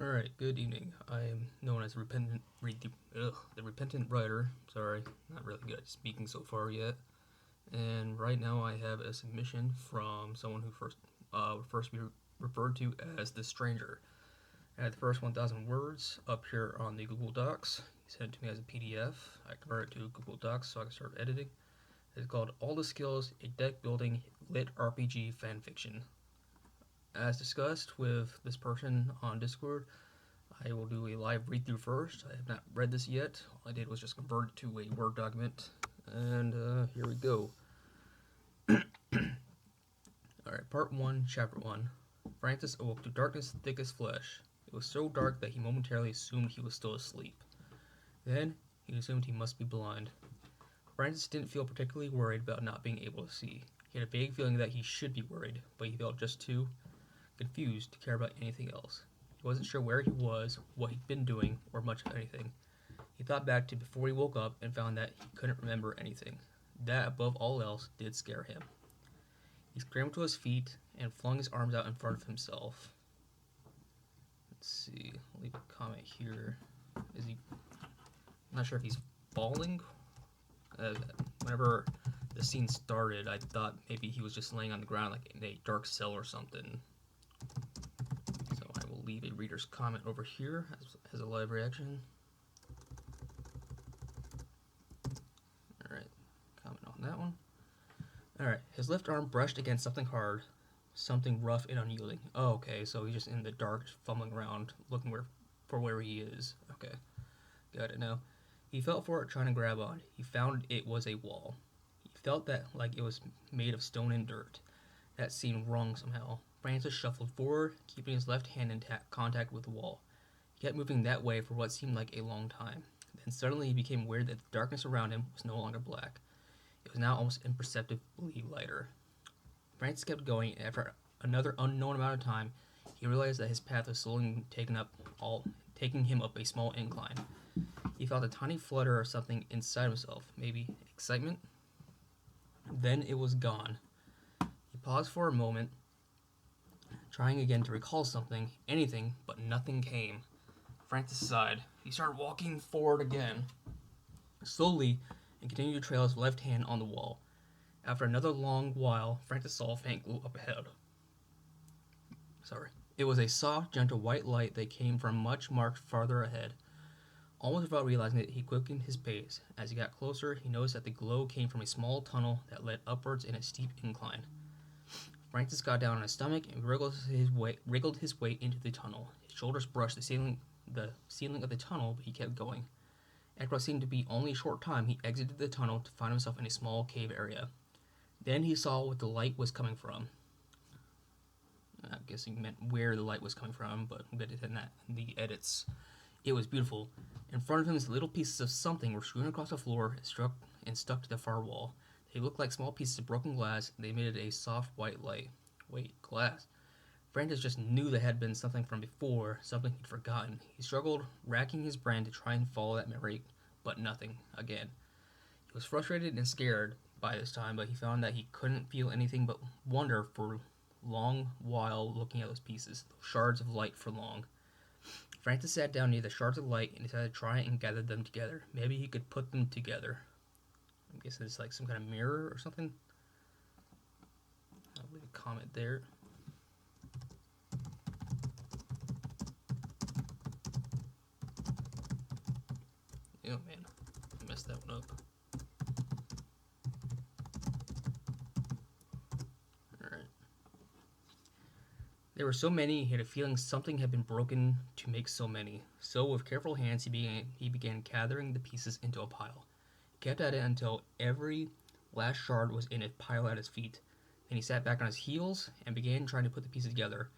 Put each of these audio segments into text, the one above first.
Alright, good evening. I am known as the Repentant Writer. Sorry, not really good at speaking so far yet. And right now I have a submission from someone who would first be referred to as the Stranger. I had the first 1,000 words up here on the Google Docs. He sent it to me as a PDF. I converted it to Google Docs so I can start editing. It's called All the Skills, a Deck Building Lit RPG Fanfiction. As discussed with this person on Discord, I will do a live read through first. I have not read this yet. All I did was just convert it to a Word document. And here we go. Alright, Part 1, Chapter 1. Francis awoke to darkness thick as flesh. It was so dark that he momentarily assumed he was still asleep. Then, he assumed he must be blind. Francis didn't feel particularly worried about not being able to see. He had a vague feeling that he should be worried, but he felt just too confused to care about anything else. He wasn't sure where he was, what he'd been doing, or much of anything. He thought back to before he woke up and found that he couldn't remember anything. That, above all else, did scare him. He scrambled to his feet and flung his arms out in front of himself. Let's see, I'll leave a comment here. I'm not sure if he's falling. Whenever the scene started, I thought maybe he was just laying on the ground like in a dark cell or something. So I will leave a reader's comment over here as a live reaction. Alright, comment on that one. Alright, his left arm brushed against something hard, something rough and unyielding. Oh, okay, so he's just in the dark, fumbling around, looking for where he is. Okay, got it now. He felt for it, trying to grab on. He found it was a wall. He felt that like it was made of stone and dirt. That seemed wrong somehow. Francis shuffled forward, keeping his left hand in contact with the wall. He kept moving that way for what seemed like a long time. Then suddenly he became aware that the darkness around him was no longer black. It was now almost imperceptibly lighter. Francis kept going, and after another unknown amount of time, he realized that his path was slowly taking him up a small incline. He felt a tiny flutter of something inside himself, maybe excitement. Then it was gone. He paused for a moment, trying again to recall something, anything, but nothing came. Francis sighed. He started walking forward again, slowly, and continued to trail his left hand on the wall. After another long while, Francis saw a faint glow up ahead. It was a soft, gentle white light that came from much farther ahead. Almost without realizing it, he quickened his pace. As he got closer, he noticed that the glow came from a small tunnel that led upwards in a steep incline. Francis got down on his stomach and wriggled his way into the tunnel. His shoulders brushed the ceiling of the tunnel, but he kept going. After what seemed to be only a short time, he exited the tunnel to find himself in a small cave area. Then he saw what the light was coming from. I'm guessing he meant where the light was coming from, but we'll get to that in the edits. It was beautiful. In front of him, little pieces of something were strewn across the floor and stuck to the far wall. They looked like small pieces of broken glass, and they emitted a soft white light. Wait, glass? Francis just knew there had been something from before, something he'd forgotten. He struggled, racking his brain to try and follow that memory, but nothing, again. He was frustrated and scared by this time, but he found that he couldn't feel anything but wonder for a long while looking at those pieces, those shards of light for long. Francis sat down near the shards of light and decided to try and gather them together. Maybe he could put them together. I'm guessing it's like some kind of mirror or something. I'll leave a comment there. Oh man, I messed that one up. Alright. There were so many, he had a feeling something had been broken to make so many. So with careful hands, he began gathering the pieces into a pile. He kept at it until every last shard was in a pile at his feet. Then he sat back on his heels and began trying to put the pieces together.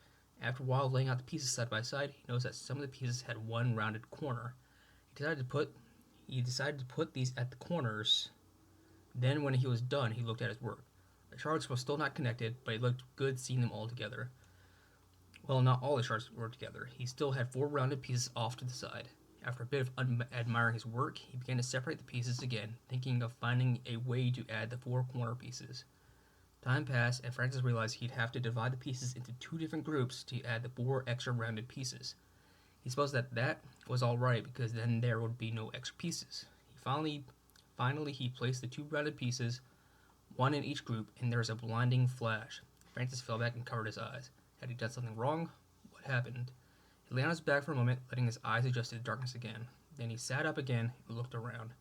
After a while of laying out the pieces side by side, he noticed that some of the pieces had one rounded corner. He decided to put these at the corners. Then when he was done, he looked at his work. The shards were still not connected, but it looked good seeing them all together. Well, not all the shards were together. He still had 4 rounded pieces off to the side. After a bit of admiring his work, he began to separate the pieces again, thinking of finding a way to add the 4 corner pieces. Time passed, and Francis realized he'd have to divide the pieces into 2 different groups to add the 4 extra rounded pieces. He supposed that that was all right because then there would be no extra pieces. Finally, he placed the two rounded pieces, one in each group, and there was a blinding flash. Francis fell back and covered his eyes. Had he done something wrong? What happened? He lay on his back for a moment, letting his eyes adjust to the darkness again. Then he sat up again and looked around.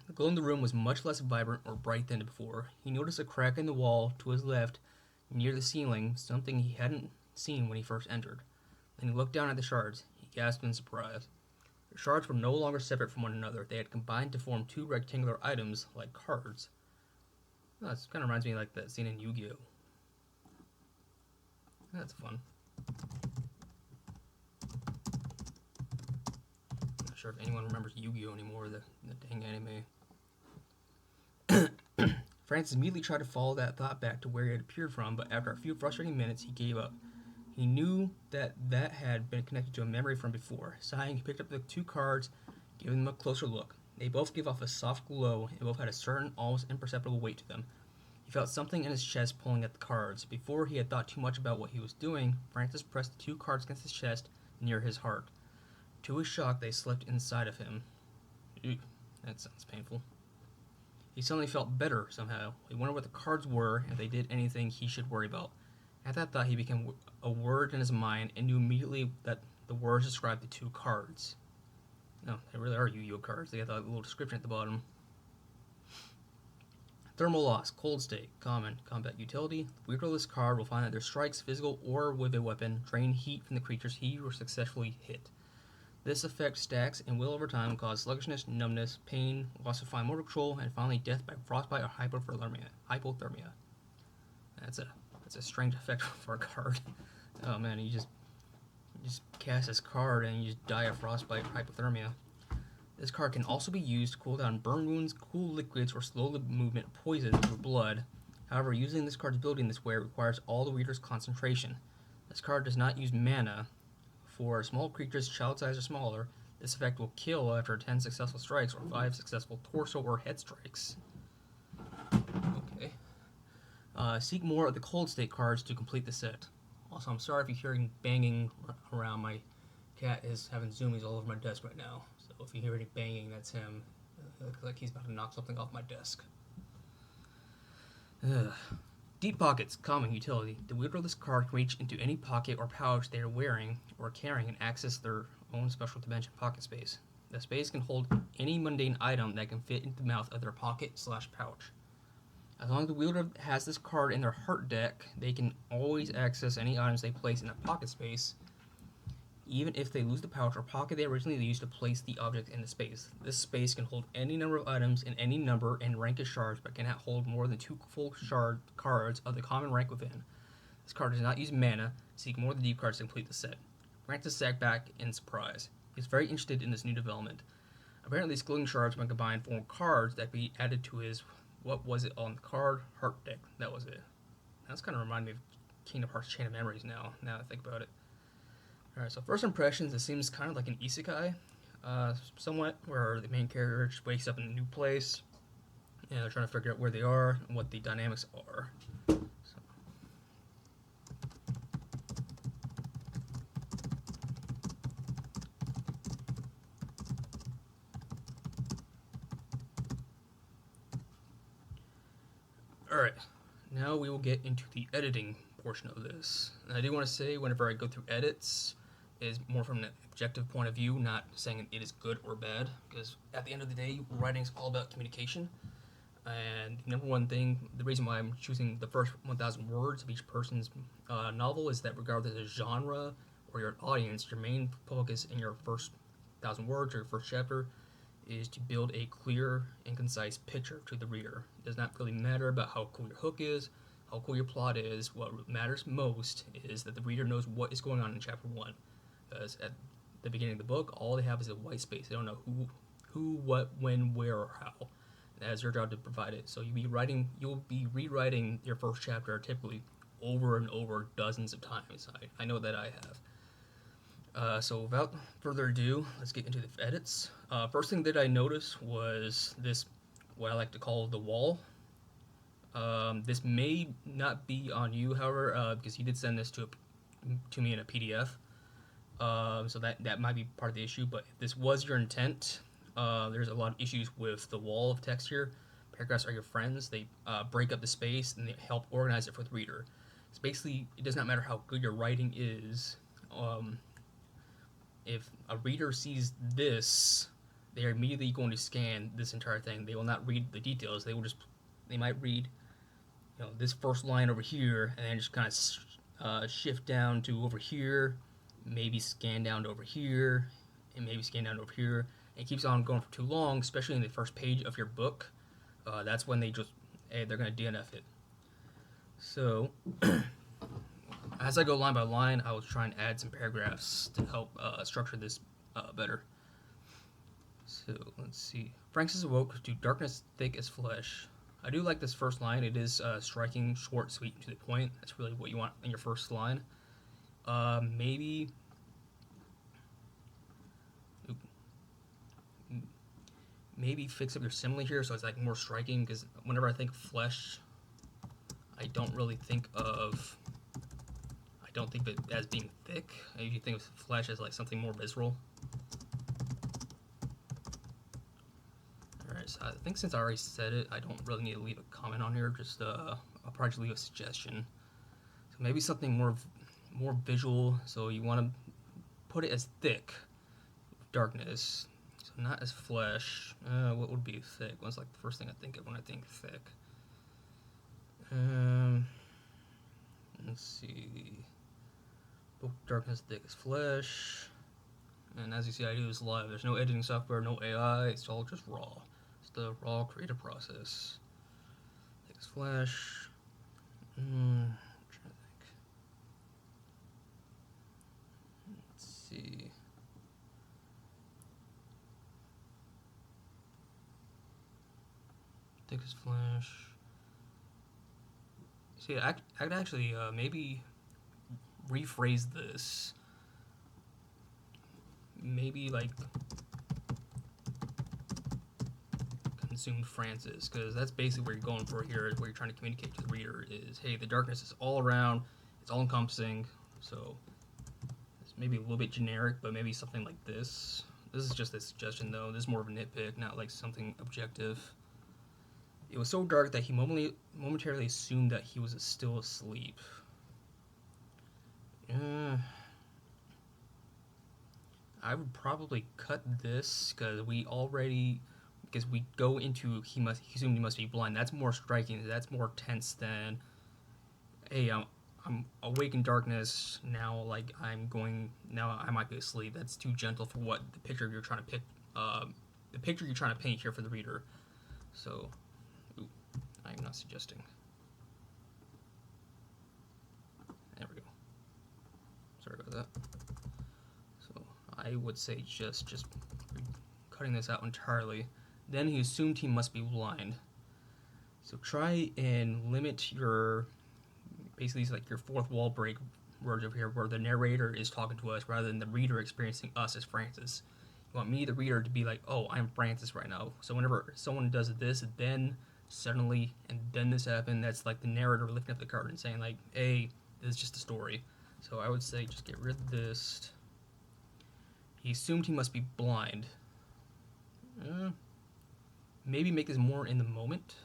The glow in the room was much less vibrant or bright than before. He noticed a crack in the wall to his left, near the ceiling, something he hadn't seen when he first entered. Then he looked down at the shards. He gasped in surprise. The shards were no longer separate from one another. They had combined to form two rectangular items, like cards. Oh, this kind of reminds me of like that scene in Yu-Gi-Oh! That's fun. Not sure if anyone remembers Yu-Gi-Oh! Anymore, the dang anime. Francis immediately tried to follow that thought back to where he had appeared from, but after a few frustrating minutes, he gave up. He knew that had been connected to a memory from before. Sighing, he picked up the two cards, giving them a closer look. They both gave off a soft glow, and both had a certain, almost imperceptible weight to them. He felt something in his chest pulling at the cards. Before he had thought too much about what he was doing, Francis pressed the two cards against his chest, near his heart. To his shock, they slipped inside of him. Ew, that sounds painful. He suddenly felt better, somehow. He wondered what the cards were, and if they did anything he should worry about. At that thought, he became a word in his mind and knew immediately that the words described the two cards. No, they really are Yu-Gi-Oh cards. They got that little description at the bottom. Thermal loss, cold state, common, combat utility. The wielder of this card will find that their strikes, physical or with a weapon, drain heat from the creatures he or successfully hit. This effect stacks and will over time cause sluggishness, numbness, pain, loss of fine motor control, and finally death by frostbite or hypothermia. That's a strange effect for a card. Oh man, you just cast this card and you just die of frostbite or hypothermia. This card can also be used to cool down burn wounds, cool liquids, or slow the movement of poison through blood. However, using this card's ability in this way requires all the reader's concentration. This card does not use mana. For small creatures child size or smaller, this effect will kill after 10 successful strikes or 5 successful torso or head strikes. Okay. Seek more of the cold state cards to complete the set. Also, I'm sorry if you're hearing banging around. My cat is having zoomies all over my desk right now. So if you hear any banging, that's him. It looks like he's about to knock something off my desk. Deep pockets, common utility. The wielder of this card can reach into any pocket or pouch they are wearing or carrying and access their own special dimension pocket space. The space can hold any mundane item that can fit into the mouth of their pocket/pouch. As long as the wielder has this card in their heart deck, they can always access any items they place in a pocket space, even if they lose the pouch or pocket they originally used to place the object in the space. This space can hold any number of items in any number and rank as shards, but cannot hold more than 2 full shard cards of the common rank within. This card does not use mana. Seek more of the deep cards to complete the set. Francis sat back in surprise. He was very interested in this new development. Apparently, these glowing shards, when combined, form cards that could be added to his, what was it on the card? Heart deck. That was it. That's kind of reminding me of Kingdom Hearts Chain of Memories now that I think about it. Alright, so first impressions, it seems kind of like an isekai, somewhat, where the main character just wakes up in a new place, and they're trying to figure out where they are and what the dynamics are. Alright, now we will get into the editing portion of this. And I do want to say, whenever I go through edits, is more from an objective point of view, not saying it is good or bad, because at the end of the day, writing is all about communication. And number one thing, the reason why I'm choosing the first 1,000 words of each person's novel is that regardless of genre or your audience, your main focus in your first 1,000 words or your first chapter is to build a clear and concise picture to the reader. It does not really matter about how cool your hook is, how cool your plot is. What matters most is that the reader knows what is going on in chapter 1. Because at the beginning of the book, all they have is a white space. They don't know who, what, when, where, or how. That's your job to provide it. So you'll be rewriting your first chapter typically over and over dozens of times. I know that I have. So without further ado, let's get into the edits. First thing that I noticed was this, what I like to call the wall. This may not be on you, however, because you did send this to me in a PDF. So that might be part of the issue. But if this was your intent, there's a lot of issues with the wall of text here. Paragraphs are your friends. They break up the space and they help organize it for the reader. So basically, it does not matter how good your writing is. If a reader sees this, they are immediately going to scan this entire thing. They will not read the details. They might read, this first line over here, and then just kind of shift down to over here, maybe scan down to over here, and maybe scan down to over here. It keeps on going for too long, especially in the first page of your book. That's when they're going to DNF it. So, as I go line by line, I will try and add some paragraphs to help structure this better. So, let's see. Francis awoke to darkness thick as flesh. I do like this first line. It is striking, short, sweet, and to the point. That's really what you want in your first line. Maybe fix up your simile here so it's like more striking, because whenever I think flesh, I don't think of it as being thick. I usually think of flesh as like something more visceral. Alright, so I think since I already said it, I don't really need to leave a comment on here. Just I'll probably just leave a suggestion. So maybe something more visual. So you want to put it as thick, darkness. So not as flesh. What would be thick? What's like the first thing I think of when I think thick? Let's see. Book darkness thick as flesh. And as you see, I do this live. There's no editing software, no AI. It's all just raw. It's the raw creative process. Thick as flesh. I'm trying to think. Let's see. Thick as flesh. See, I could actually maybe rephrase this. Maybe like consumed Francis, because that's basically where you're going for here. Is where you're trying to communicate to the reader is, hey, the darkness is all around, it's all encompassing. So it's maybe a little bit generic, but maybe something like this. This is just a suggestion, though. This is more of a nitpick, not like something objective. It was so dark that he momentarily assumed that he was still asleep. I would probably cut this because we go into he assumed he must be blind. That's more striking. That's more tense than, hey, I'm awake in darkness now. Like now I might be asleep. That's too gentle for what the picture you're trying to the picture you're trying to paint here for the reader. So, I'm not suggesting. There we go. Sorry about that. So I would say just cutting this out entirely. Then he assumed he must be blind. So try and limit your, basically it's like your fourth wall break words over here, where the narrator is talking to us rather than the reader experiencing us as Francis. You want me, the reader, to be like, oh, I'm Francis right now. So whenever someone does this, then suddenly, and then this happened, that's like the narrator lifting up the curtain and saying like, hey, this is just a story. So I would say just get rid of this. He assumed he must be blind. Maybe make this more in the moment.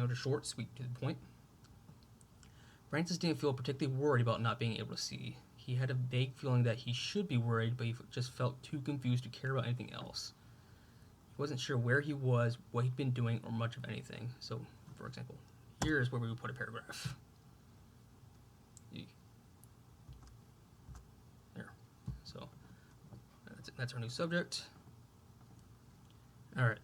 Just short, sweet, to the point. Francis didn't feel particularly worried about not being able to see. He had a vague feeling that he should be worried, but he just felt too confused to care about anything else. He wasn't sure where he was, what he'd been doing, or much of anything. So, for example, here's where we would put a paragraph. There. So, that's our new subject. Alright.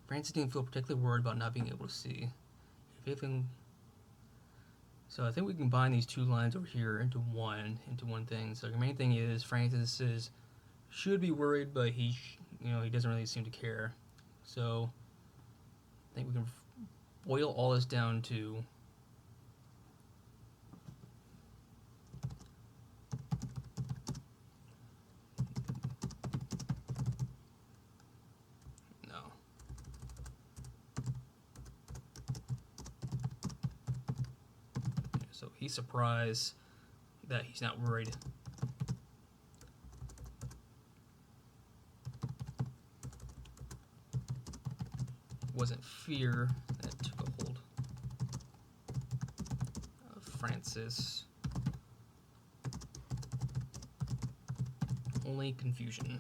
Francis didn't feel particularly worried about not being able to see. So I think we combine these two lines over here into one thing. So the main thing is Francis should be worried, but he doesn't really seem to care. So I think we can boil all this down to So he's surprised that he's not worried. It wasn't fear that took a hold of Francis. Only confusion.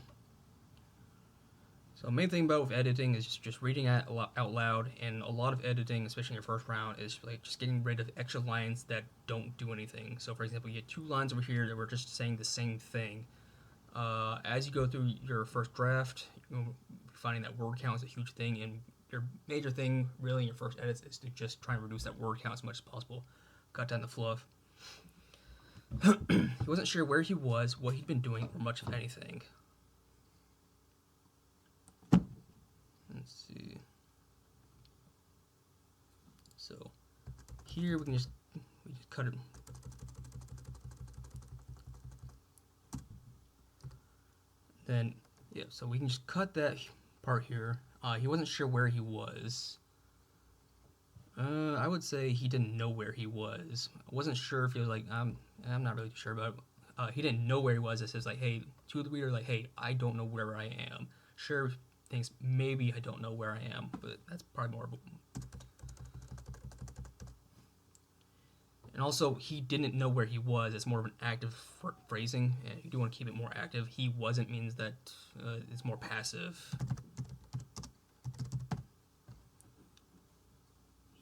So the main thing about with editing is just reading it out loud, and a lot of editing, especially in your first round, is like just getting rid of extra lines that don't do anything. So for example, you get 2 lines over here that were just saying the same thing. As you go through your first draft, you'll be finding that word count is a huge thing, and your major thing really in your first edits is to just try and reduce that word count as much as possible. Cut down the fluff. He wasn't sure where he was, what he'd been doing, or much of anything. Let's see. So here we just cut it. Then yeah, so we can just cut that part here. He wasn't sure where he was. I would say he didn't know where he was. I wasn't sure if he was like, I'm not really sure about it. He didn't know where he was. It says like, hey, to the reader, like, hey, I don't know where I am. Sure thinks maybe I don't know where I am, but that's probably more. And also, he didn't know where he was. It's more of an active phrasing, and you do want to keep it more active. He wasn't means that it's more passive.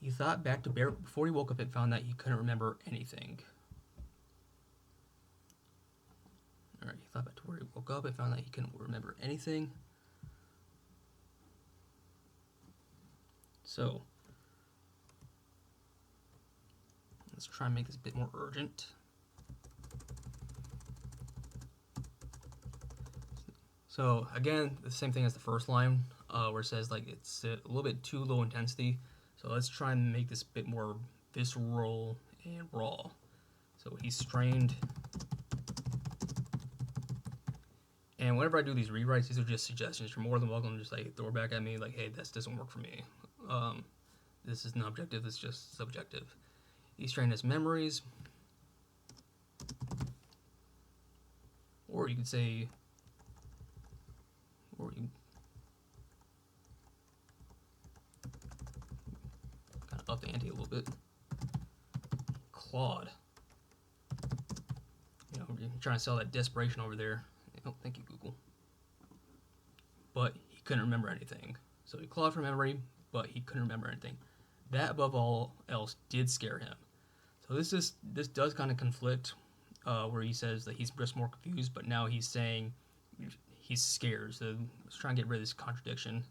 He thought back to Bear before he woke up and found that he couldn't remember anything. Alright, he thought back to where he woke up and found that he couldn't remember anything. So, let's try and make this a bit more urgent. So, again, the same thing as the first line, where it says like it's a little bit too low intensity. So let's try and make this a bit more visceral and raw. So he's strained. And whenever I do these rewrites, these are just suggestions. You're more than welcome to just like throw back at me like, hey, this doesn't work for me. This isn't objective, it's just subjective. He's strained his memories. Or you could say, or you kind of up the ante a little bit. Claude. You know, you're trying to sell that desperation over there. Oh, thank you, Google. But he couldn't remember anything. So he clawed from memory, but he couldn't remember anything. That, above all else, did scare him. So this does kind of conflict, where he says that he's just more confused, but now he's saying he's scared. So let's try and get rid of this contradiction.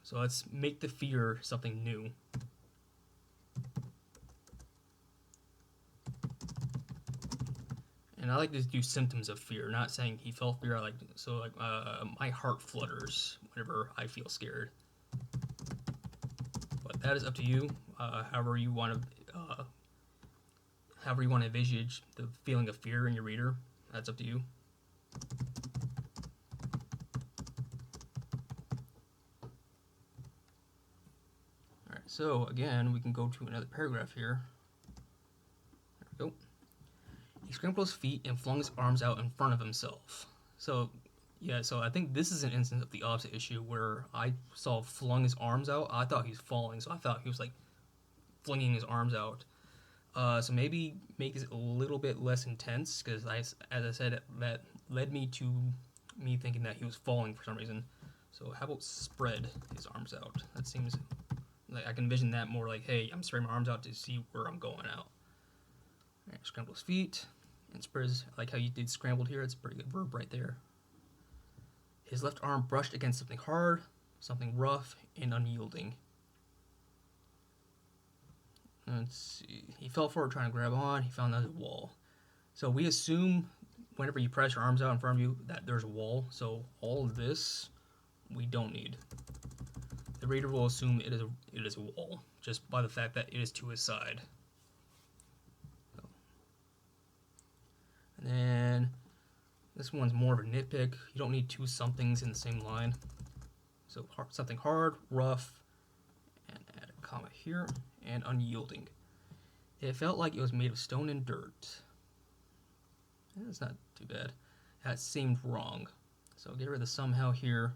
So let's make the fear something new. And I like to do symptoms of fear, not saying he felt fear. I like so like my heart flutters whenever I feel scared. But that is up to you. However you want to envisage the feeling of fear in your reader, that's up to you. All right. So again, we can go to another paragraph here. There we go. He scrambled his feet and flung his arms out in front of himself. So, yeah, so I think this is an instance of the opposite issue where I saw flung his arms out. I thought he was falling, so I thought he was like flinging his arms out. So maybe make it a little bit less intense, because as I said, that led me to me thinking that he was falling for some reason. So how about spread his arms out? That seems like I can envision that more like, hey, I'm spreading my arms out to see where I'm going out. All right, scramble his feet. And spreads, I like how you did scrambled here. It's a pretty good verb right there. His left arm brushed against something hard, something rough, and unyielding. Let's see. He felt forward trying to grab on. He found another wall. So we assume whenever you press your arms out in front of you that there's a wall. So all of this we don't need. The reader will assume it is a wall just by the fact that it is to his side. And then this one's more of a nitpick. You don't need 2 somethings in the same line. So something hard, rough, comma here, and unyielding. It felt like it was made of stone and dirt. That's not too bad. That seemed wrong. So get rid of the somehow here.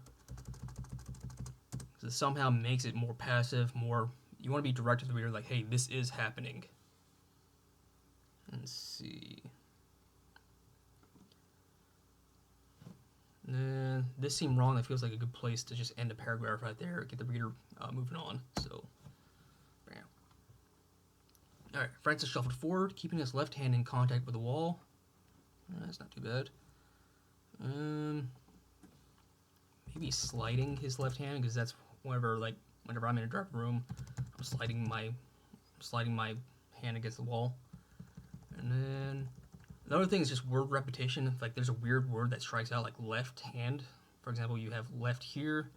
The somehow makes it more passive, more, you want to be direct to the reader, like, hey, this is happening. Let's see. This seemed wrong. That feels like a good place to just end a paragraph right there, get the reader moving on. So, bam. All right, Francis shuffled forward, keeping his left hand in contact with the wall. That's not too bad. Maybe sliding his left hand, because that's whenever I'm in a dark room, I'm sliding my hand against the wall. And then another thing is just word repetition. Like there's a weird word that strikes out, like left hand. For example, you have left here,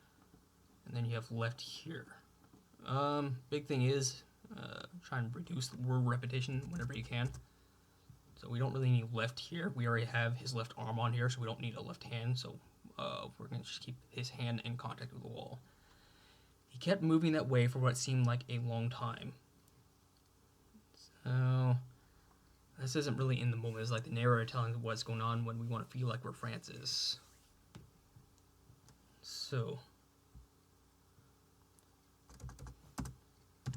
and then you have left here. Big thing is try and reduce the word repetition whenever you can. So we don't really need left here. We already have his left arm on here, so we don't need a left hand. So we're going to just keep his hand in contact with the wall. He kept moving that way for what seemed like a long time. So this isn't really in the moment. It's like the narrator telling what's going on when we want to feel like we're Francis. So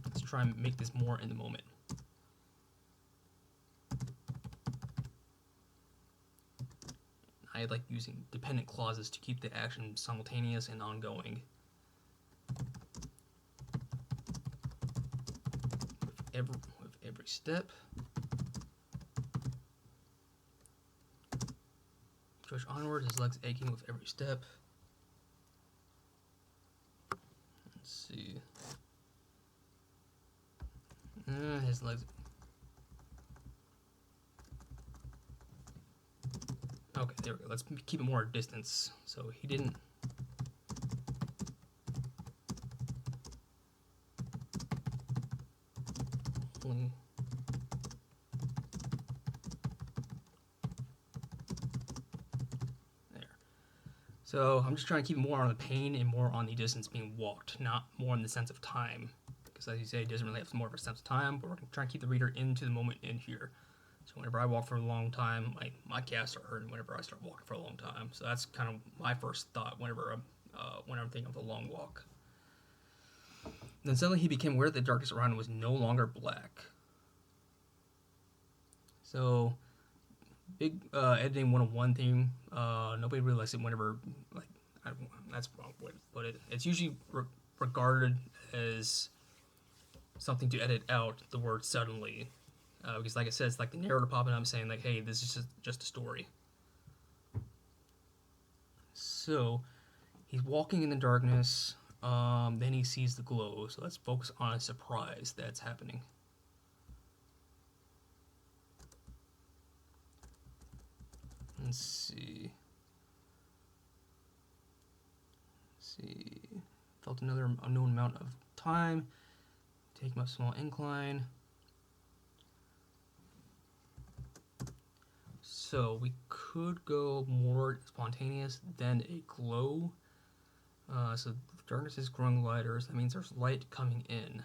let's try and make this more in the moment. I like using dependent clauses to keep the action simultaneous and ongoing. With every step. Push onward, his legs aching with every step. Let's see. His legs. Okay, there we go. Let's keep it more at distance. So he didn't. There. So I'm just trying to keep more on the pain and more on the distance being walked, not more in the sense of time. Because as you say, it doesn't really have more of a sense of time, but we're trying to keep the reader into the moment in here. So whenever I walk for a long time, my calves start hurting whenever I start walking for a long time. So that's kind of my first thought whenever I'm thinking of a long walk. Then suddenly he became aware that the darkness around him was no longer black. So, big editing 101 thing. Nobody realized it whenever, that's the wrong way to put it. It's usually regarded as something to edit out the word suddenly. Because like I said, it's like the narrator popping up saying like, hey, this is just a story. So, he's walking in the darkness, then he sees the glow. So let's focus on a surprise that's happening. Let's see. Felt another unknown amount of time. Take my small incline. So we could go more spontaneous than a glow. So the darkness is growing lighter, so that means there's light coming in.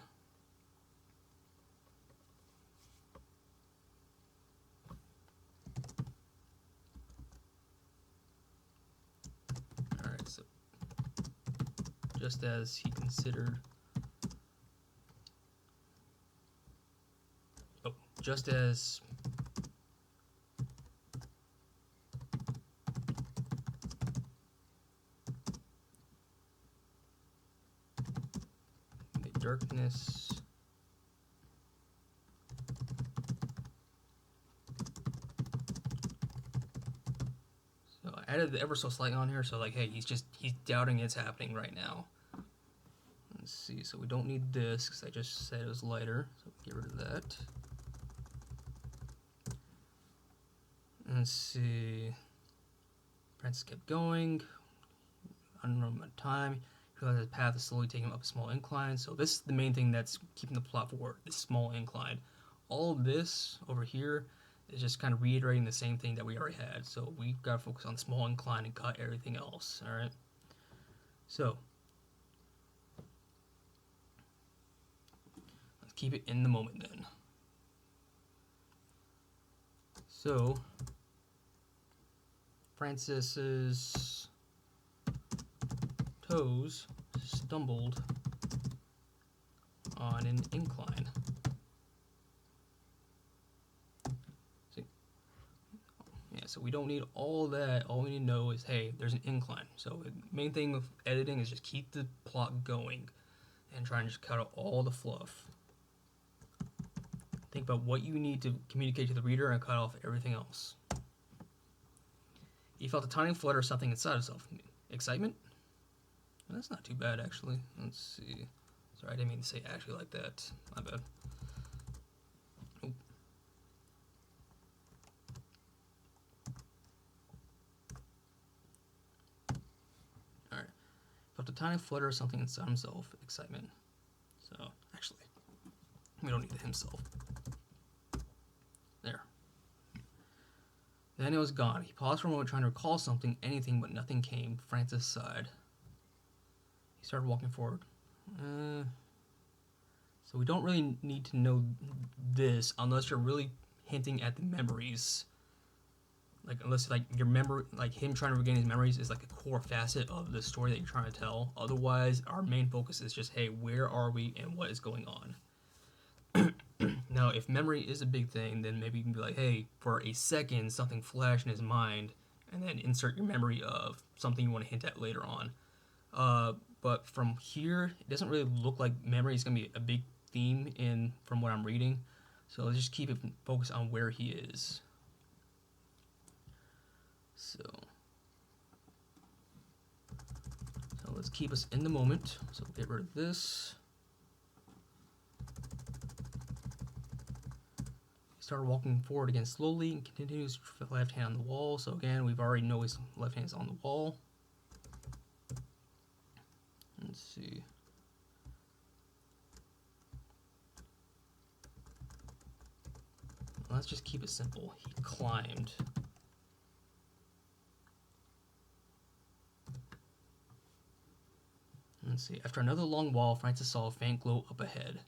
Alright, so just as he considered... just as... darkness so I added the ever so slight on here, so like, hey, he's doubting it's happening right now. Let's see, so we don't need this because I just said it was lighter, so get rid of that. Let's see, Francis kept going, unknown amount of time. His path is slowly taking him up a small incline. So this is the main thing that's keeping the plot forward, this small incline. All of this over here is just kind of reiterating the same thing that we already had. So we've got to focus on small incline and cut everything else. Alright. So keep it in the moment then. So, Francis's toes stumbled on an incline. See? Yeah, so we don't need all that. All we need to know is, hey, there's an incline. So the main thing with editing is just keep the plot going and try and just cut out all the fluff. Think about what you need to communicate to the reader and cut off everything else. He felt a tiny flutter of something inside himself. Excitement? Well, that's not too bad, actually. Let's see. Sorry, I didn't mean to say actually like that. My bad. Oh. Alright. Felt a tiny flutter of something inside himself. Excitement. So, actually, we don't need the himself. There. Then it was gone. He paused for a moment trying to recall something, anything, but nothing came. Francis sighed. He started walking forward. So we don't really need to know this unless you're really hinting at the memories. Like, unless, like, your memory, like, him trying to regain his memories is, like, a core facet of the story that you're trying to tell. Otherwise, our main focus is just, hey, where are we and what is going on? Now, if memory is a big thing, then maybe you can be like, hey, for a second, something flashed in his mind, and then insert your memory of something you want to hint at later on. But from here, it doesn't really look like memory is going to be a big theme from what I'm reading. So let's just keep it focused on where he is. So let's keep us in the moment. So we'll get rid of this. Started walking forward again slowly and continues with the left hand on the wall. So again, we've already know his left hand is on the wall. Let's see. Let's just keep it simple. He climbed. Let's see. After another long while, Francis saw a faint glow up ahead.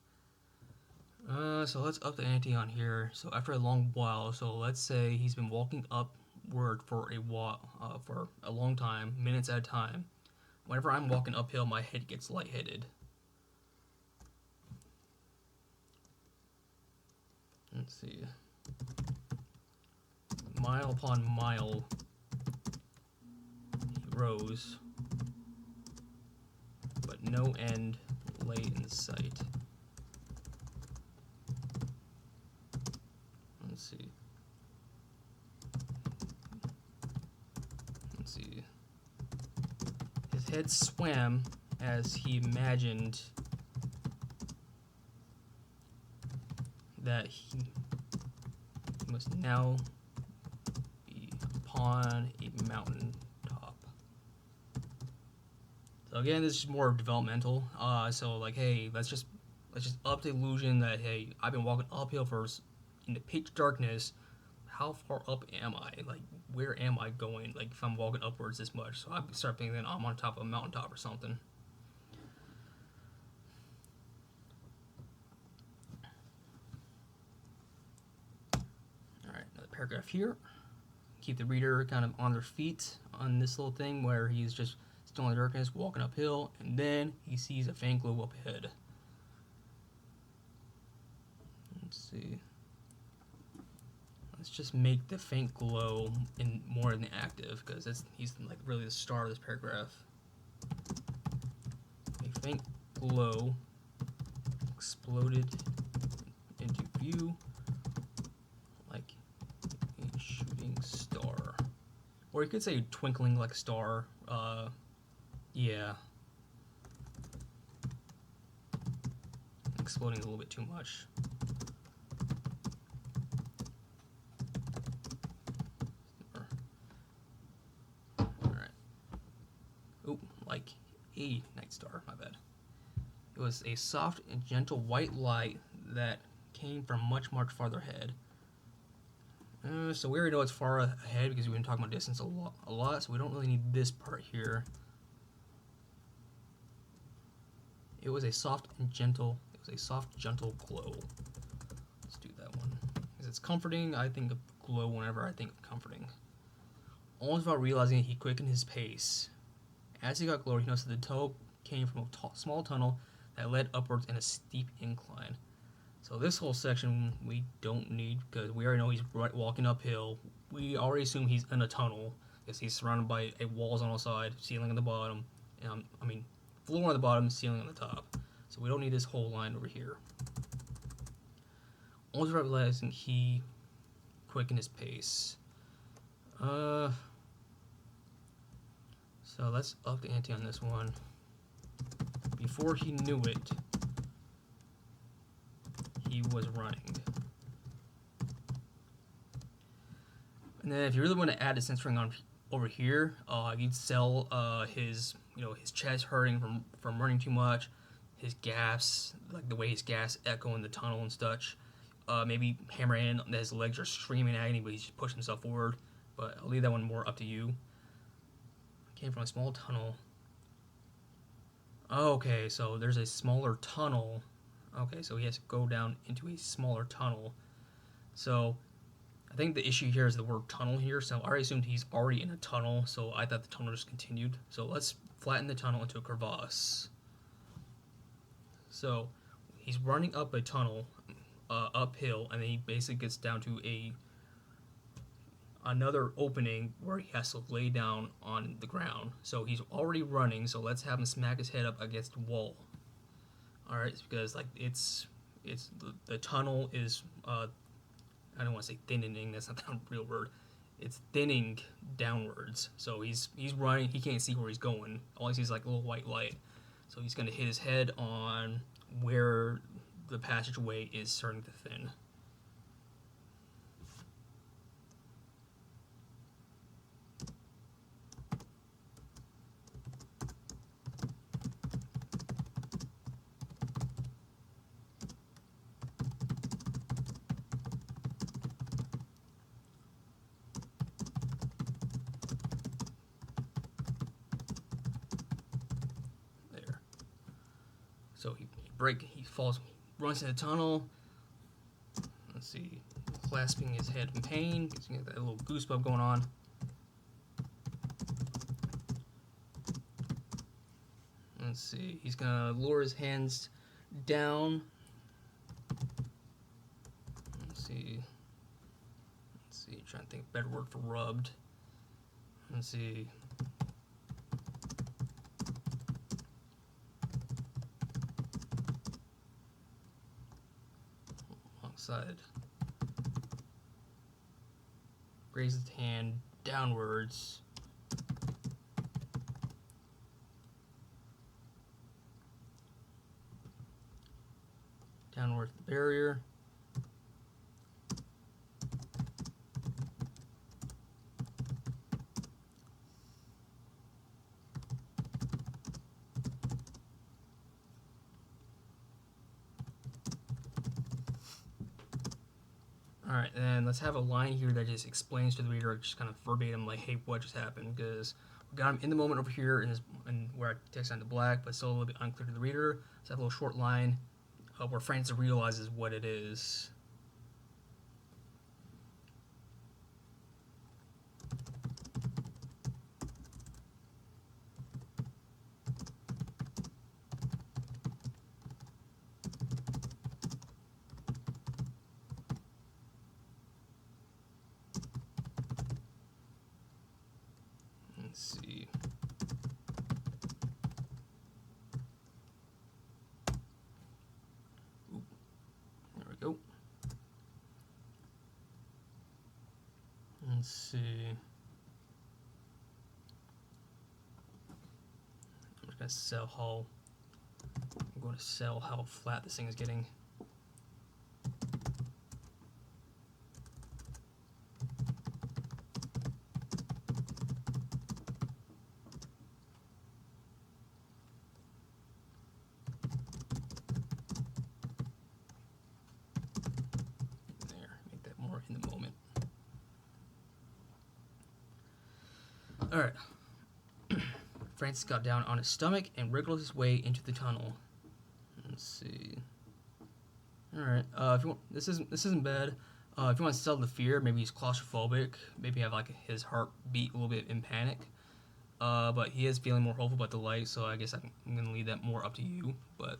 So let's up the ante on here. So after a long while, so let's say he's been walking upward for a long time, minutes at a time. Whenever I'm walking uphill, my head gets lightheaded. Let's see. Mile upon mile, he rose, but no end lay in sight. Let's see. His head swam as he imagined that he must now be upon a mountain top. So again, this is more developmental. So like, hey, let's just up the illusion that, hey, I've been walking uphill in the pitch darkness. How far up am I? Like, where am I going? Like, if I'm walking upwards this much, so I start thinking that I'm on top of a mountaintop or something. All right, another paragraph here. Keep the reader kind of on their feet on this little thing where he's just still in the darkness, walking uphill, and then he sees a faint glow up ahead. Let's see. Let's just make the faint glow more in the active, because he's like really the star of this paragraph. A faint glow exploded into view like a shooting star. Or you could say twinkling like a star. Yeah. Exploding a little bit too much. Like a night star, my bad. It was a soft and gentle white light that came from much farther ahead. So we already know it's far ahead because we've been talking about distance a lot, so we don't really need this part here. It was a soft and gentle was a soft, gentle glow. Let's do that one. Because it's comforting, I think of glow whenever I think of comforting. Almost without realizing it, he quickened his pace. As he got closer, he noticed that the toe came from a small tunnel that led upwards in a steep incline. So this whole section we don't need because we already know he's walking uphill. We already assume he's in a tunnel because he's surrounded by walls on the side, ceiling on the bottom, floor on the bottom, ceiling on the top. So we don't need this whole line over here. Almost realizing he quickened his pace. So let's up the ante on this one. Before he knew it, he was running. And then if you really want to add a censoring on over here, you'd sell his chest hurting from running too much, his gas, like the way his gas echo in the tunnel and such. Maybe hammer in that his legs are screaming agony, but he's just pushing himself forward. But I'll leave that one more up to you. Came from a small tunnel. Okay, so there's a smaller tunnel. Okay, so he has to go down into a smaller tunnel. So I think the issue here is the word tunnel here. So I already assumed he's already in a tunnel, so I thought the tunnel just continued. So let's flatten the tunnel into a crevasse. So he's running up a tunnel, uphill, and then he basically gets down to another opening where he has to lay down on the ground. So he's already running, so let's have him smack his head up against the wall. Alright, because like the tunnel is I don't want to say thinning, that's not the real word. It's thinning downwards. So he's running, he can't see where he's going. All he sees is like a little white light. So he's gonna hit his head on where the passageway is starting to thin. So he falls, runs in the tunnel. Let's see, clasping his head in pain. He's got that little goosebump going on. Let's see, he's gonna lower his hands down. Let's see, trying to think of a better word for rubbed. Let's see. Side. Raises his hand downwards. Downwards the barrier. Alright, and let's have a line here that just explains to the reader, just kind of verbatim, like, hey, what just happened? Because we got him in the moment over here in where I text on to black, but still a little bit unclear to the reader. Let's have a little short line where Francis realizes what it is. Let's see. Oop. There we go. Let's see. I'm just going to sell how flat this thing is getting. In the moment. Alright. Francis got down on his stomach and wriggled his way into the tunnel. Let's see. All right. If you want, this isn't bad. If you want to sell the fear, maybe he's claustrophobic. Maybe have like his heart beat a little bit in panic. But he is feeling more hopeful about the light, so I guess I'm gonna leave that more up to you. But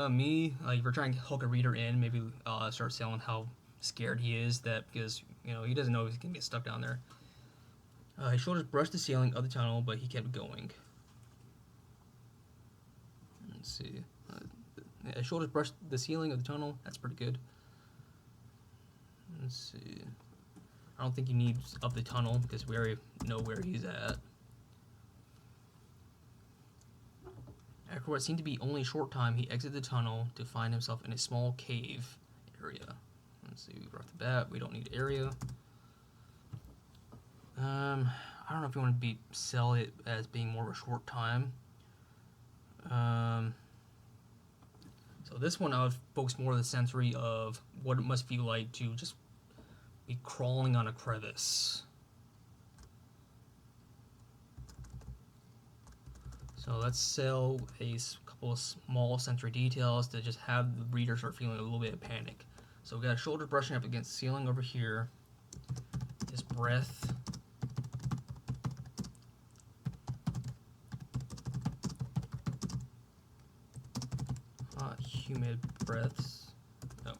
me, if you're trying to hook a reader in, maybe start selling how scared he is that because he doesn't know if he's gonna get stuck down there. His shoulders brushed the ceiling of the tunnel, but he kept going. Let's see. His shoulders brushed the ceiling of the tunnel. That's pretty good. Let's see. I don't think he needs up the tunnel because we already know where he's at. After what seemed to be only a short time, he exited the tunnel to find himself in a small cave area. Let's see, right off the bat, we don't need area. I don't know if you want to sell it as being more of a short time. So this one I would focus more on the sensory of what it must feel like to just be crawling on a crevice. So let's sell a couple of small sensory details to just have the reader start feeling a little bit of panic. So we got a shoulder brushing up against the ceiling over here. His breath. Hot, humid breaths. Oh.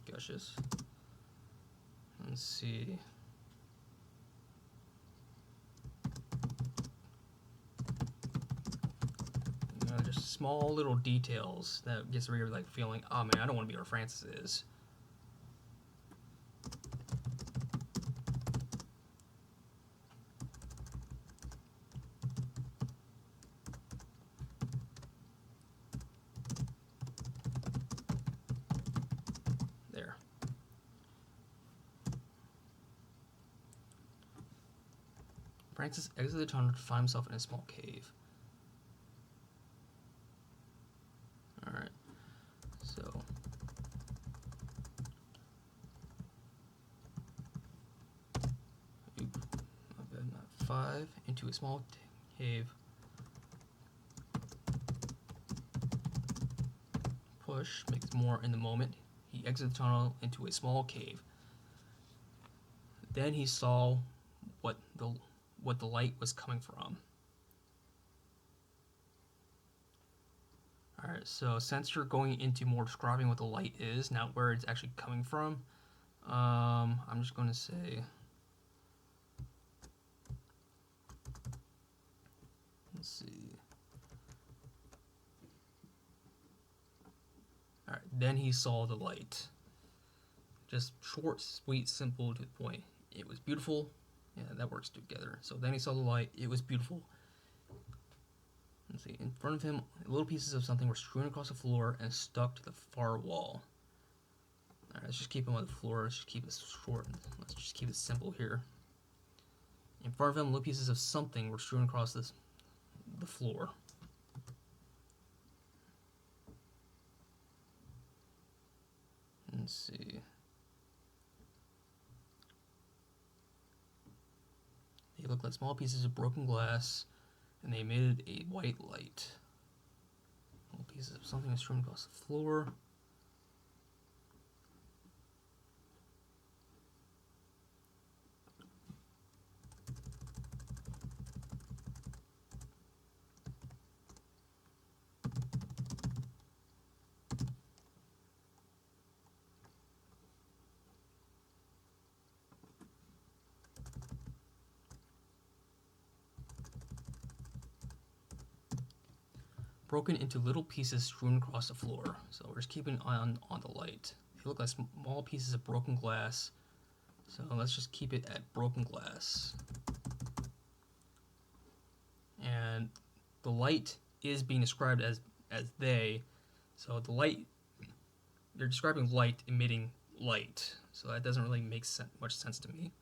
Gushes. Let's see. Just small little details that gets the reader like feeling, oh man, I don't want to be where Francis is. There. Francis exited the tunnel to find himself in a small cave. Alright, so not 5 into a small cave. Push makes more in the moment. He exited the tunnel into a small cave. Then he saw what the light was coming from. Alright, so since you're going into more describing what the light is, not where it's actually coming from, I'm just going to say, let's see. Alright, then he saw the light. Just short, sweet, simple, to the point. It was beautiful. Yeah, that works together. So then he saw the light. It was beautiful. Let's see. In front of him, little pieces of something were strewn across the floor and stuck to the far wall. Alright, let's just keep him on the floor. Let's just keep it short. Let's just keep it simple here. In front of him, little pieces of something were strewn across the floor. Let's see. They looked like small pieces of broken glass, and they emitted a white light. Little pieces of something strewn across the floor. Broken into little pieces strewn across the floor. So we're just keeping an eye on the light. They look like small pieces of broken glass. So let's just keep it at broken glass. And the light is being described as they. So the light, they're describing light emitting light. So that doesn't really make much sense to me.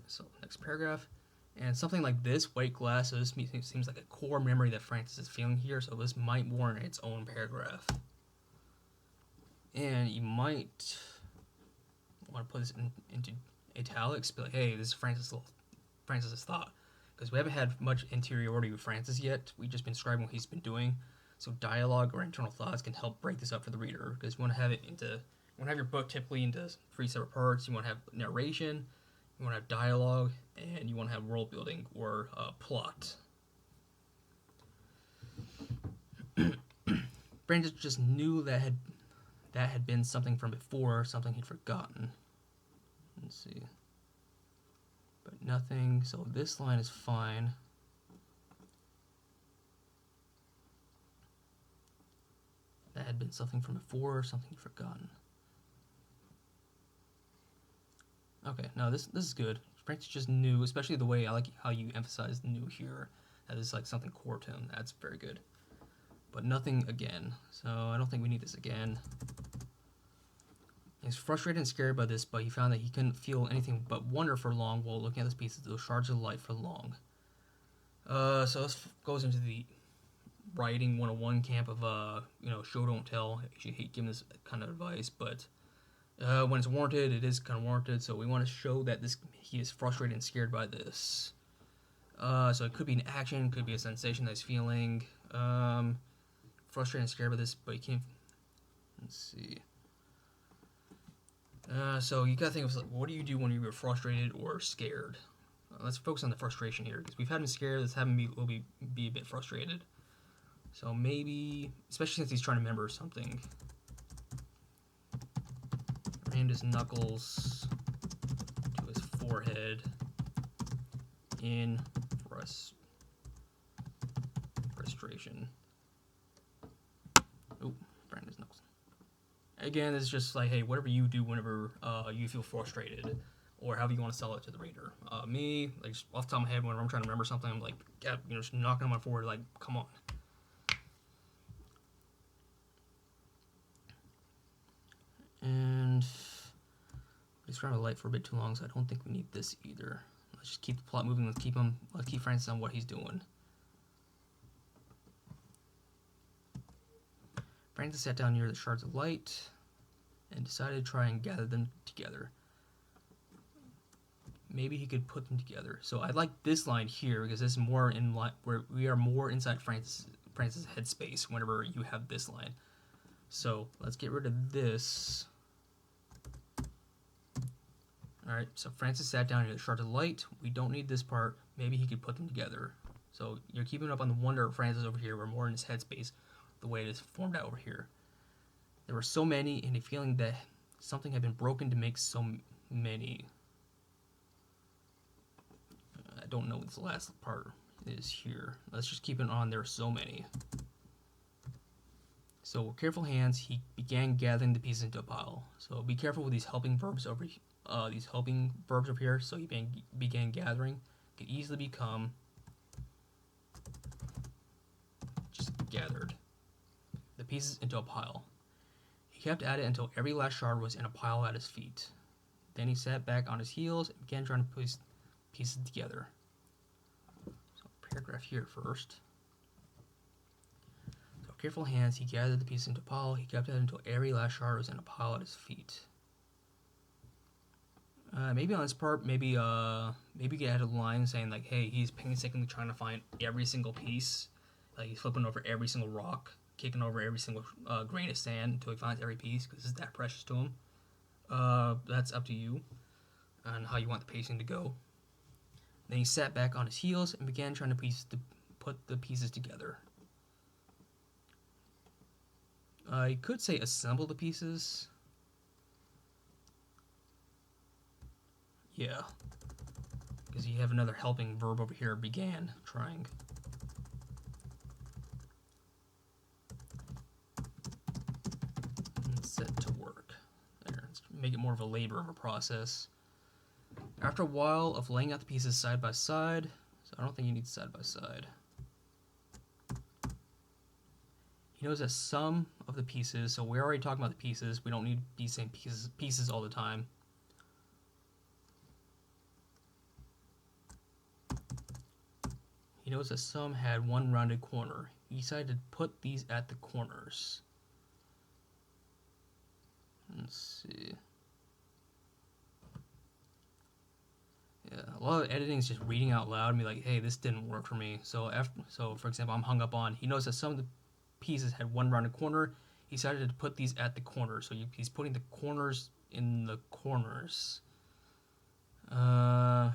So next paragraph, and something like this, white glass, so this seems like a core memory that Francis is feeling here, so this might warrant its own paragraph. And you might want to put this into italics, be like, hey, this is Francis' thought. because we haven't had much interiority with Francis yet. We've just been describing what he's been doing. So dialogue or internal thoughts can help break this up for the reader, because you want to have it into, you want to have your book typically into 3 separate parts. You want to have narration, you want to have dialogue, and you want to have world building or plot. Francis just knew that had been something from before, something he'd forgotten. Let's see. But nothing, so this line is fine. That had been something from before, something he'd forgotten. Okay, no, this is good. Francis just knew, especially the way I like how you emphasize "new" here. That is like something core to him. That's very good. But nothing again, so I don't think we need this again. He's frustrated and scared by this, but he found that he couldn't feel anything but wonder for long while looking at this piece of those shards of light for long. So this goes into the writing 101 camp of show don't tell. I actually hate giving this kind of advice, but when it's warranted, it is kind of warranted. So we want to show that he is frustrated and scared by this. So it could be an action, could be a sensation that he's feeling. Frustrated and scared by this, but he can't. Let's see. So you gotta think of, like, what do you do when you're frustrated or scared? Let's focus on the frustration here, because we've had him scared. Let's have him be a bit frustrated. So maybe, especially since he's trying to remember something, rammed his knuckles to his forehead in frustration. Oh, rammed his knuckles. Again, it's just like, hey, whatever you do whenever you feel frustrated, or however you want to sell it to the reader. Me, like, just off the top of my head, whenever I'm trying to remember something, I'm like, yeah, just knocking on my forehead, like, come on. And describe the light for a bit too long, so I don't think we need this either. Let's just keep the plot moving. Let's keep Francis on what he's doing. Francis sat down near the shards of light and decided to try and gather them together. Maybe he could put them together. So I like this line here, because this is more in line where we are more inside Francis' headspace whenever you have this line. So let's get rid of this. Alright, so Francis sat down near the shards of light. We don't need this part. Maybe he could put them together. So you're keeping up on the wonder of Francis over here. We're more in his headspace, the way it is formed out over here. There were so many, and a feeling that something had been broken to make so many. I don't know what this last part is here. Let's just keep it on. There are so many. So with careful hands, he began gathering the pieces into a pile. So be careful with these helping verbs over here. So he began gathering. Could easily become just gathered the pieces into a pile. He kept at it until every last shard was in a pile at his feet. Then he sat back on his heels and began trying to put pieces together. So paragraph here first. So careful hands, he gathered the pieces into a pile. He kept at it until every last shard was in a pile at his feet. Maybe on this part, maybe you could add a line saying, like, hey, he's painstakingly trying to find every single piece. Like, he's flipping over every single rock, kicking over every single grain of sand until he finds every piece, because it's that precious to him. That's up to you on how you want the pacing to go. Then he sat back on his heels and began trying to put the pieces together. You could say assemble the pieces. Yeah, because you have another helping verb over here, began trying. And set to work. There, let's make it more of a labor of a process. After a while of laying out the pieces side by side, so I don't think you need side by side. He knows that some of the pieces, so we're already talking about the pieces, we don't need these same pieces all the time. He knows that some had one rounded corner. He decided to put these at the corners. Let's see. Yeah, a lot of editing is just reading out loud and be like, hey, this didn't work for me. So for example, I'm hung up on. He knows that some of the pieces had one rounded corner. He decided to put these at the corners. So he's putting the corners in the corners. Let's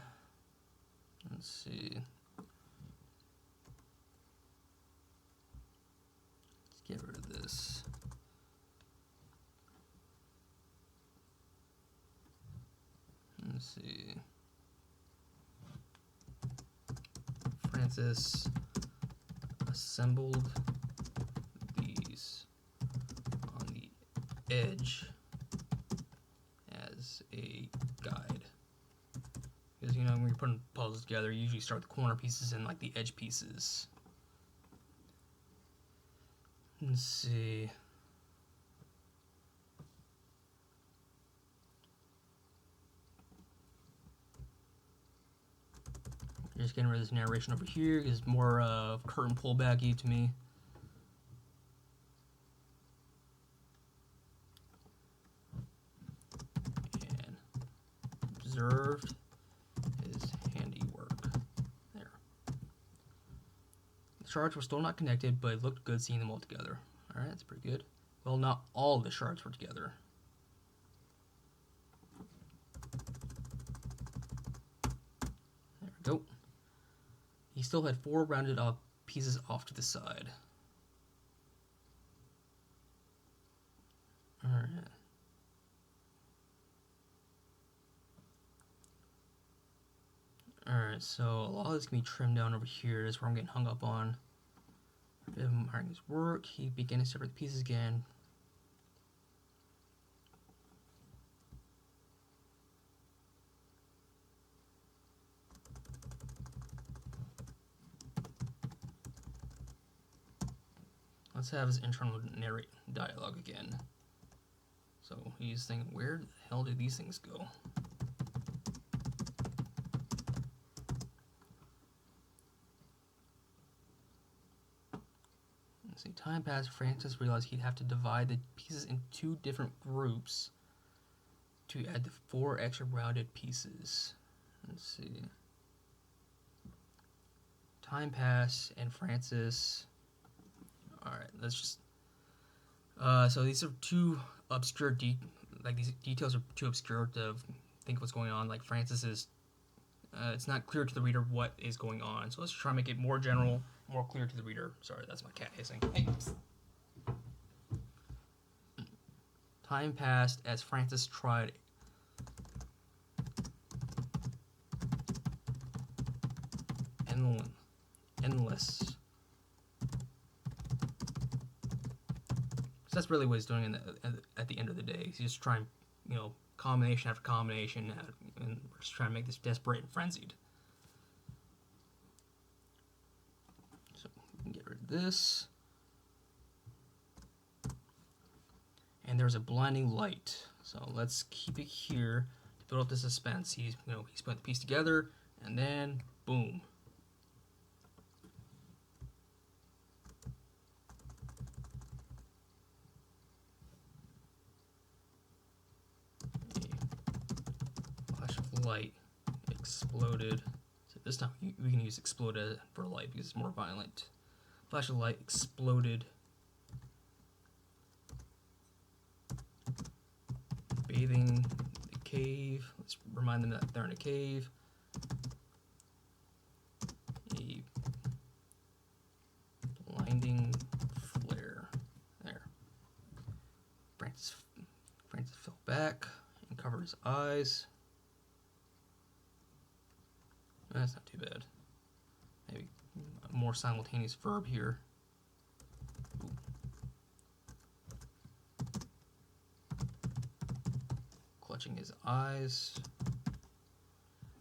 see. Let's get rid of this. Let's see. Francis assembled these on the edge as a guide. Because, you know, when you're putting puzzles together, you usually start with the corner pieces and, like, the edge pieces. Let's see. Just getting rid of this narration over here because more curtain pullbacky to me. And observed his handiwork. There. The shards were still not connected, but it looked good seeing them all together. Alright, that's pretty good. Well, not all of the shards were together. There we go. He still had 4 rounded off pieces off to the side. Alright. Alright, so a lot of this can be trimmed down over here. That's where I'm getting hung up on. After him hiring his work, he began to separate the pieces again. Let's have his internal narrate dialogue again. So he's thinking, where the hell did these things go? Let's see, time passed. Francis realized he'd have to divide the pieces into 2 different groups to add the 4 extra rounded pieces. Let's see. Time passed, and Francis... Alright, let's just... so these are too obscure, these details are too obscure to think what's going on. Like Francis is... it's not clear to the reader what is going on. So let's try and make it more general, more clear to the reader. Sorry, that's my cat hissing. Hey. Time passed as Francis tried... endless... So that's really what he's doing at the end of the day. He's just trying, you know, combination after combination, and we're just trying to make this desperate and frenzied. So we can get rid of this. And there's a blinding light. So let's keep it here to build up the suspense. He's put the piece together, and then boom. Light exploded. So this time we can use exploded for light because it's more violent. Flash of light exploded, bathing the cave. Let's remind them that they're in a cave. A blinding flare. There. Francis fell back and covered his eyes. That's not too bad. Maybe a more simultaneous verb here. Ooh. Clutching his eyes.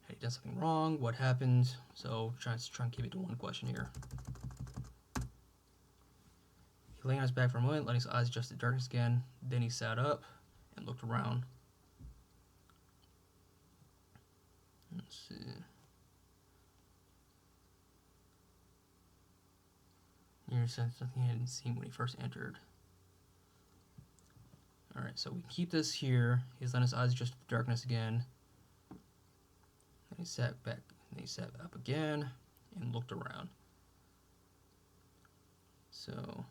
Had he done something wrong? What happened? So try and keep it to one question here. He lay on his back for a moment, letting his eyes adjust to darkness again. Then he sat up and looked around. Let's see. Here said something he hadn't seen when he first entered. Alright, so we keep this here. He's letting his eyes adjust to the darkness again. he sat back, and he sat up again and looked around. So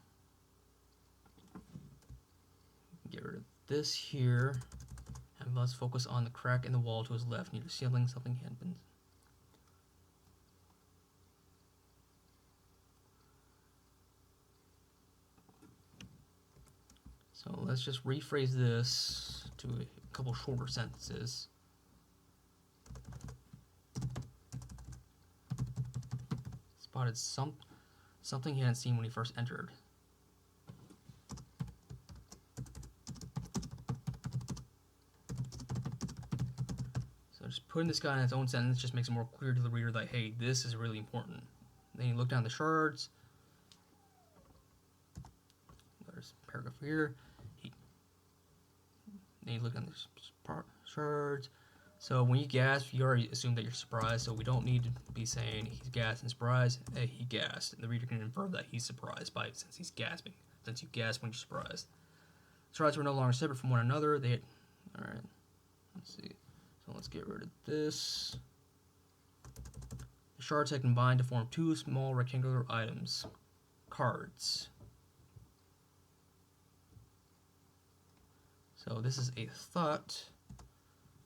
get rid of this here, and let's focus on the crack in the wall to his left near the ceiling. Something had been. So let's just rephrase this to a couple shorter sentences. Spotted something he hadn't seen when he first entered. So just putting this guy in its own sentence just makes it more clear to the reader that, hey, this is really important. Then you look down the shards. There's a paragraph here. Then you look on the shards. So when you gasp, you already assume that you're surprised, so we don't need to be saying he's gasped and surprised. Hey, he gasped. And the reader can infer that he's surprised since he's gasping, since you gasp when you're surprised. Shards were no longer separate from one another. Alright, let's see. So let's get rid of this. The shards had combined to form two small rectangular items. Cards. So this is a thought.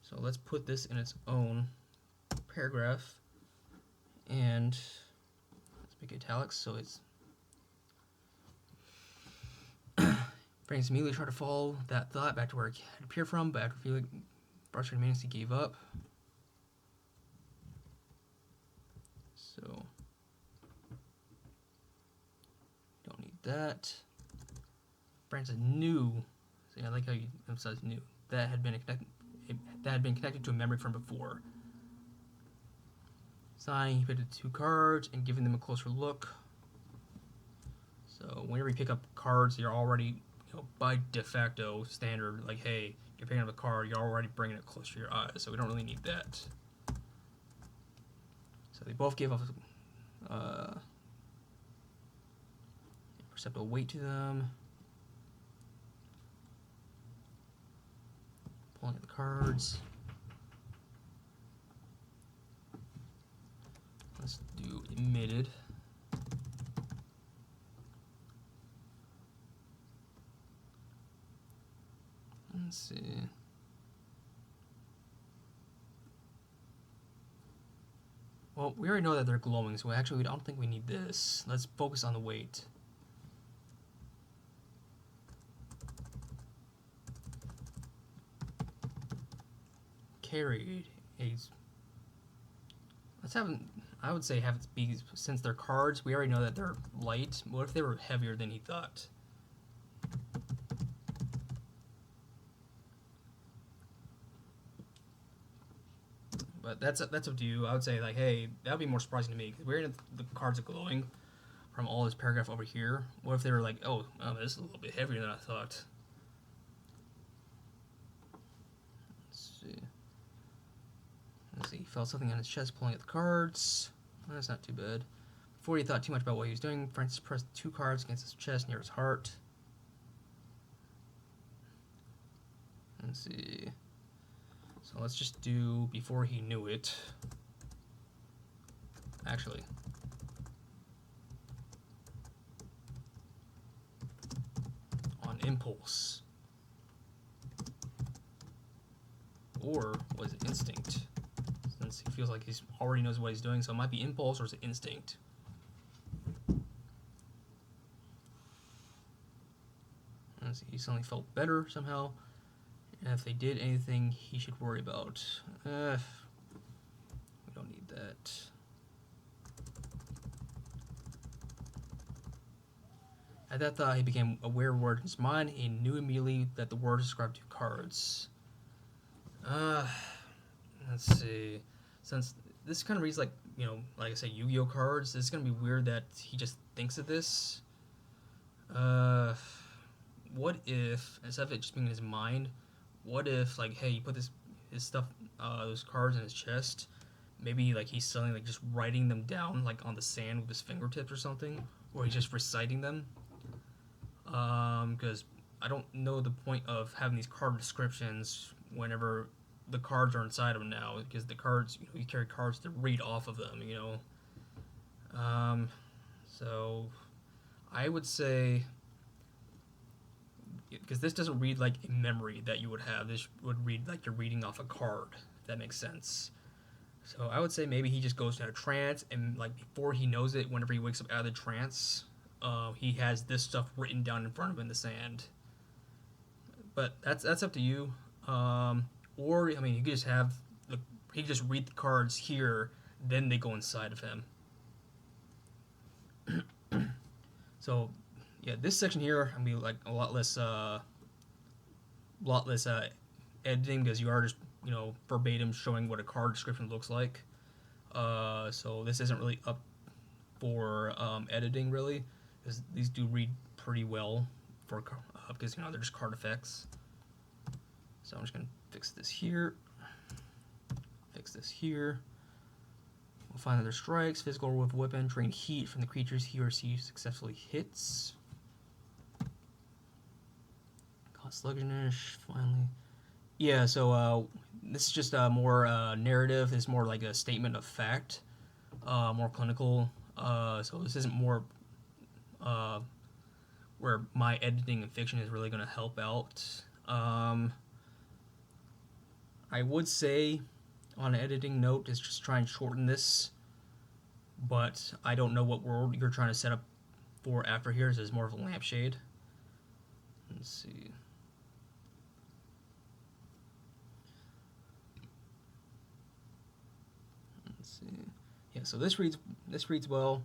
So let's put this in its own paragraph, and let's make it italics so it's. Frank immediately tried to follow that thought back to where it had appeared from, but after feeling frustrated minutes, he gave up. So don't need that. Francis knew. See, I like how you emphasize knew that had been connected to a memory from before. Sighing, he picked up two cards and giving them a closer look. So whenever you pick up cards, you're already, by de facto standard, like, hey, you're picking up a card, you're already bringing it closer to your eyes, so we don't really need that. So they both gave off perceptible weight to them. Pulling the cards. Let's do emitted. Let's see. Well, we already know that they're glowing, so actually we don't think we need this. Let's focus on the weight. Carried a. Let's have. I would say have it be, since they're cards. We already know that they're light. What if they were heavier than he thought? But that's up to you. I would say, like, hey, that would be more surprising to me because we're in the cards are glowing from all this paragraph over here. What if they were like, oh, this is a little bit heavier than I thought. Let's see, he felt something on his chest pulling at the cards. That's not too bad. Before he thought too much about what he was doing, Francis pressed two cards against his chest near his heart. Let's see. So let's just do before he knew it. Actually. On impulse. Or was it instinct? Since he feels like he already knows what he's doing, so it might be impulse or is it instinct? Let's see, he suddenly felt better somehow. And if they did anything he should worry about. We don't need that. At that thought, he became aware of a word in his mind. He knew immediately that the word described two cards. Let's see. Since this kind of reads like, like I said, Yu-Gi-Oh cards, it's going to be weird that he just thinks of this. What if, instead of it just being in his mind, what if, like, hey, you put his stuff, those cards in his chest, maybe, like, he's suddenly, like, just writing them down, like, on the sand with his fingertips or something, or he's just reciting them, because I don't know the point of having these card descriptions whenever the cards are inside of them now, because the cards, you carry cards to read off of them, So I would say, because this doesn't read like a memory that you would have. This would read like you're reading off a card, if that makes sense. So I would say maybe he just goes into a trance, and like before he knows it, whenever he wakes up out of the trance, he has this stuff written down in front of him in the sand. But that's up to you. Or I mean, you could just have he could just read the cards here, then they go inside of him. So yeah, this section here, I mean, like a lot less editing, because you are just verbatim showing what a card description looks like. So this isn't really up for editing really, because these do read pretty well for because they're just card effects. So I'm just gonna fix this here. Fix this here. We'll find other strikes. Physical with weapon. Drain heat from the creatures he or she successfully hits. Cause sluggishness. Finally. Yeah, so this is just more narrative. It's more like a statement of fact. More clinical. So this isn't more where my editing and fiction is really going to help out. I would say, on an editing note, is just try and shorten this, but I don't know what world you're trying to set up for after here. So it's more of a lampshade. Let's see. Let's see. Yeah, so this reads well.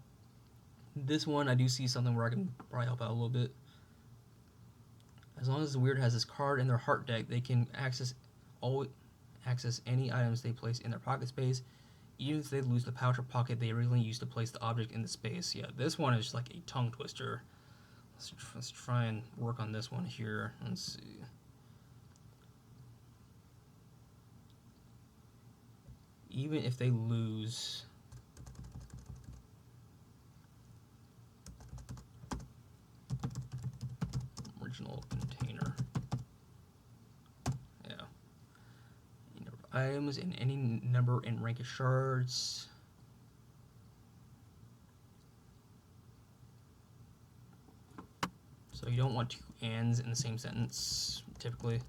This one I do see something where I can probably help out a little bit. As long as the weird has this card in their heart deck, they can access any items they place in their pocket space, even if they lose the pouch or pocket they originally used to place the object in the space. Yeah, this one is like a tongue twister. Let's try and work on this one here. Let's see. Even if they lose original container. Yeah. Items in any number and rank of shards. So you don't want two ands in the same sentence, typically.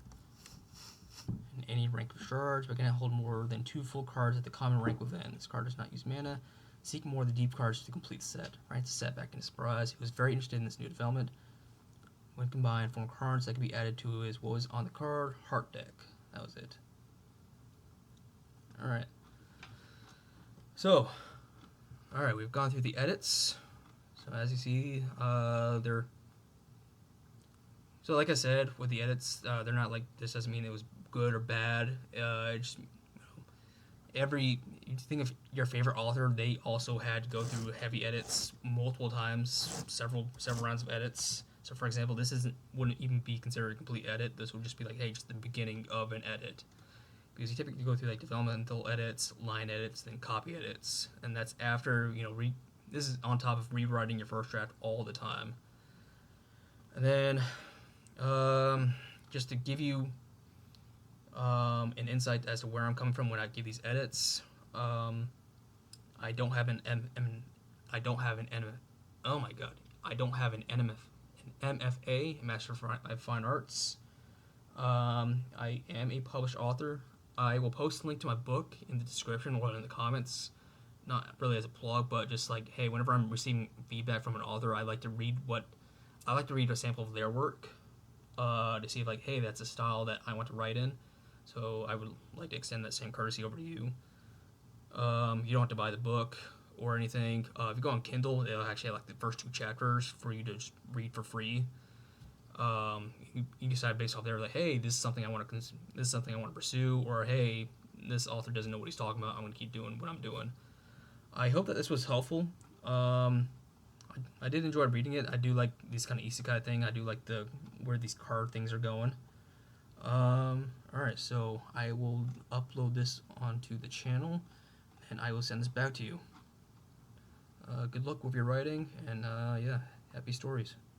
In any rank of shards, but cannot hold more than 2 full cards at the common rank within. This card does not use mana. Seek more of the deep cards to complete the set. Right, the set back in his surprise. He was very interested in this new development. When combined, form cards that can be added to his what was on the card heart deck. That was it. Alright. So, alright, we've gone through the edits. So as you see, they're... So like I said, with the edits, they're not like, this doesn't mean it was good or bad. Just, you think of your favorite author, they also had to go through heavy edits multiple times, several rounds of edits. So for example, this wouldn't even be considered a complete edit. This would just be like, hey, just the beginning of an edit. Because you typically go through like developmental edits, line edits, then copy edits. And that's after, this is on top of rewriting your first draft all the time. And then, just to give you an insight as to where I'm coming from when I give these edits, I don't have an MFA, Master of Fine Arts. I am a published author. I will post a link to my book in the description or in the comments. Not really as a plug, but just like, hey, whenever I'm receiving feedback from an author, I like to read a sample of their work to see if, like, hey, that's a style that I want to write in. So I would like to extend that same courtesy over to you. You don't have to buy the book or anything. If you go on Kindle, it'll actually have like the first 2 chapters for you to just read for free. You decide based off there, like, hey, this is something I want to pursue, or hey, this author doesn't know what he's talking about. I'm going to keep doing what I'm doing. I hope that this was helpful. I did enjoy reading it. I do like this kind of isekai thing. I do like where these card things are going. Alright, so I will upload this onto the channel, and I will send this back to you. Good luck with your writing, and yeah, happy stories.